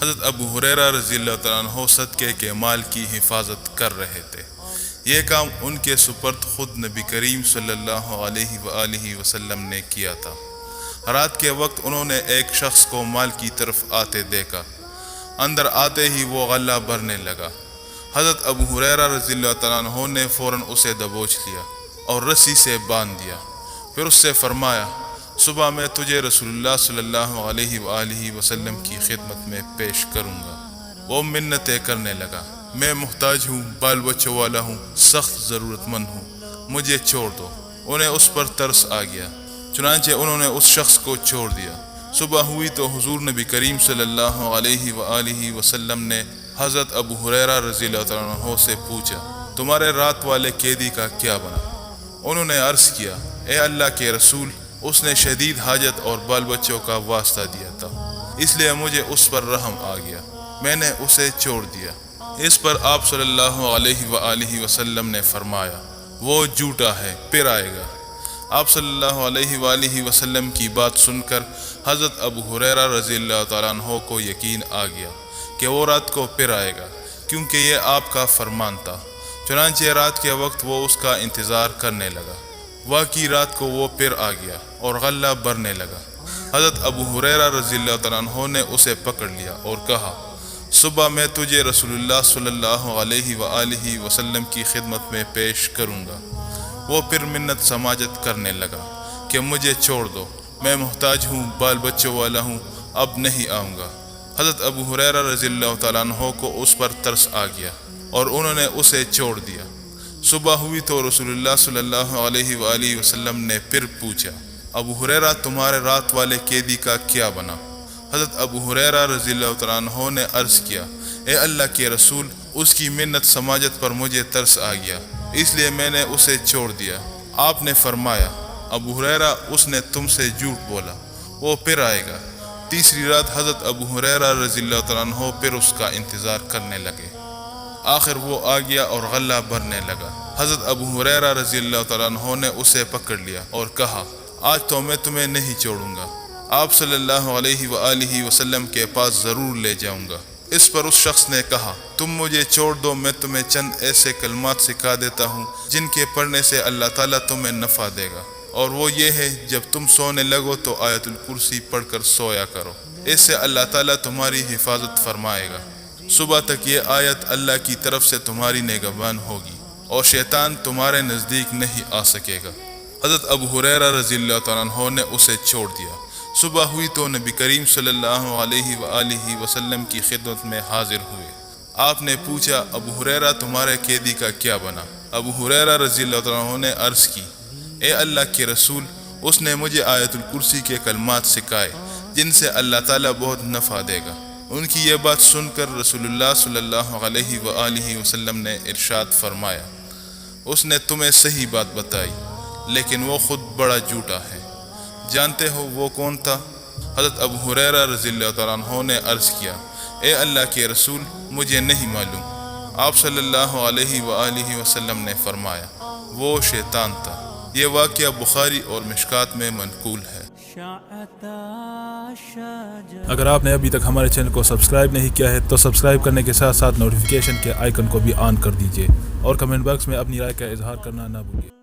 حضرت ابو ہریرہ رضی اللہ تعالیٰ عنہ صدقے کے مال کی حفاظت کر رہے تھے۔ یہ کام ان کے سپرد خود نبی کریم صلی اللہ علیہ وآلہ وسلم نے کیا تھا۔ رات کے وقت انہوں نے ایک شخص کو مال کی طرف آتے دیکھا۔ اندر آتے ہی وہ غلہ بھرنے لگا۔ حضرت ابو ہریرہ رضی اللہ تعالیٰ عنہ نے فوراً اسے دبوچ لیا اور رسی سے باندھ دیا۔ پھر اس سے فرمایا، صبح میں تجھے رسول اللہ صلی اللہ علیہ وآلہ وسلم کی خدمت میں پیش کروں گا۔ وہ منتیں کرنے لگا، میں محتاج ہوں، بال بچوں والا ہوں، سخت ضرورت مند ہوں، مجھے چھوڑ دو۔ انہیں اس پر ترس آ گیا، چنانچہ انہوں نے اس شخص کو چھوڑ دیا۔ صبح ہوئی تو حضور نبی کریم صلی اللہ علیہ وآلہ وسلم نے حضرت ابو ہریرہ رضی اللہ تعالیٰ عنہ سے پوچھا، تمہارے رات والے قیدی کا کیا بنا؟ انہوں نے عرض کیا، اے اللہ کے رسول، اس نے شدید حاجت اور بال بچوں کا واسطہ دیا تھا، اس لیے مجھے اس پر رحم آ گیا، میں نے اسے چھوڑ دیا۔ اس پر آپ صلی اللہ علیہ وآلہ وسلم نے فرمایا، وہ جھوٹا ہے، پھر آئے گا۔ آپ صلی اللہ علیہ وآلہ وسلم کی بات سن کر حضرت ابو ہریرہ رضی اللہ تعالیٰ عنہ کو یقین آ گیا کہ وہ رات کو پھر آئے گا، کیونکہ یہ آپ کا فرمان تھا۔ چنانچہ رات کے وقت وہ اس کا انتظار کرنے لگا۔ واقعی رات کو وہ پھر آ گیا اور غلہ بھرنے لگا۔ حضرت ابو ہریرہ رضی اللہ تعالیٰ عنہ نے اسے پکڑ لیا اور کہا، صبح میں تجھے رسول اللہ صلی اللہ علیہ وآلہ وسلم کی خدمت میں پیش کروں گا۔ وہ پھر منت سماجت کرنے لگا کہ مجھے چھوڑ دو، میں محتاج ہوں، بال بچوں والا ہوں، اب نہیں آؤں گا۔ حضرت ابو ہریرہ رضی اللہ تعالیٰ عنہ کو اس پر ترس آ گیا اور انہوں نے اسے چھوڑ دیا۔ صبح ہوئی تو رسول اللہ صلی اللہ علیہ وآلہ وسلم نے پھر پوچھا، ابو ہریرہ تمہارے رات والے قیدی کا کیا بنا؟ حضرت ابو ہریرہ رضی اللہ تعالیٰ عنہ نے عرض کیا، اے اللہ کے رسول، اس کی منت سماجت پر مجھے ترس آ گیا، اس لیے میں نے اسے چھوڑ دیا۔ آپ نے فرمایا، ابو ہریرہ، اس نے تم سے جھوٹ بولا، وہ پھر آئے گا۔ تیسری رات حضرت ابو ہریرہ رضی اللہ تعالیٰ عنہ پھر اس کا انتظار کرنے لگے۔ آخر وہ آ گیا اور غلہ بھرنے لگا۔ حضرت ابو ہریرہ رضی اللہ تعالیٰ عنہ نے اسے پکڑ لیا اور کہا، آج تو میں تمہیں نہیں چھوڑوں گا، آپ صلی اللہ علیہ وآلہ وسلم کے پاس ضرور لے جاؤں گا۔ اس پر اس شخص نے کہا، تم مجھے چھوڑ دو، میں تمہیں چند ایسے کلمات سکھا دیتا ہوں جن کے پڑھنے سے اللہ تعالیٰ تمہیں نفع دے گا، اور وہ یہ ہے، جب تم سونے لگو تو آیت الکرسی پڑھ کر سویا کرو، اس سے اللہ تعالیٰ تمہاری حفاظت فرمائے گا۔ صبح تک یہ آیت اللہ کی طرف سے تمہاری نگہبان ہوگی اور شیطان تمہارے نزدیک نہیں آ سکے گا۔ حضرت ابو ہریرہ رضی اللہ تعالیٰ عنہ نے اسے چھوڑ دیا۔ صبح ہوئی تو نبی کریم صلی اللہ علیہ وآلہ وسلم کی خدمت میں حاضر ہوئے۔ آپ نے پوچھا، ابو ہریرہ تمہارے قیدی کا کیا بنا؟ ابو ہریرہ رضی اللہ تعالیٰ عنہ نے عرض کی، اے اللہ کے رسول، اس نے مجھے آیت الکرسی کے کلمات سکھائے جن سے اللہ تعالیٰ بہت نفع دے گا۔ ان کی یہ بات سن کر رسول اللہ صلی اللہ علیہ وآلہ وسلم نے ارشاد فرمایا، اس نے تمہیں صحیح بات بتائی، لیکن وہ خود بڑا جھوٹا ہے۔ جانتے ہو وہ کون تھا؟ حضرت ابو ہریرہ رضی اللہ تعالیٰ عنہ نے عرض کیا، اے اللہ کے رسول، مجھے نہیں معلوم۔ آپ صلی اللہ علیہ وآلہ وسلم نے فرمایا، وہ شیطان تھا۔ یہ واقعہ بخاری اور مشکات میں منقول ہے۔ اگر آپ نے ابھی تک ہمارے چینل کو سبسکرائب نہیں کیا ہے تو سبسکرائب کرنے کے ساتھ ساتھ نوٹیفیکیشن کے آئیکن کو بھی آن کر دیجیے، اور کمنٹ باکس میں اپنی رائے کا اظہار کرنا نہ بھولیں۔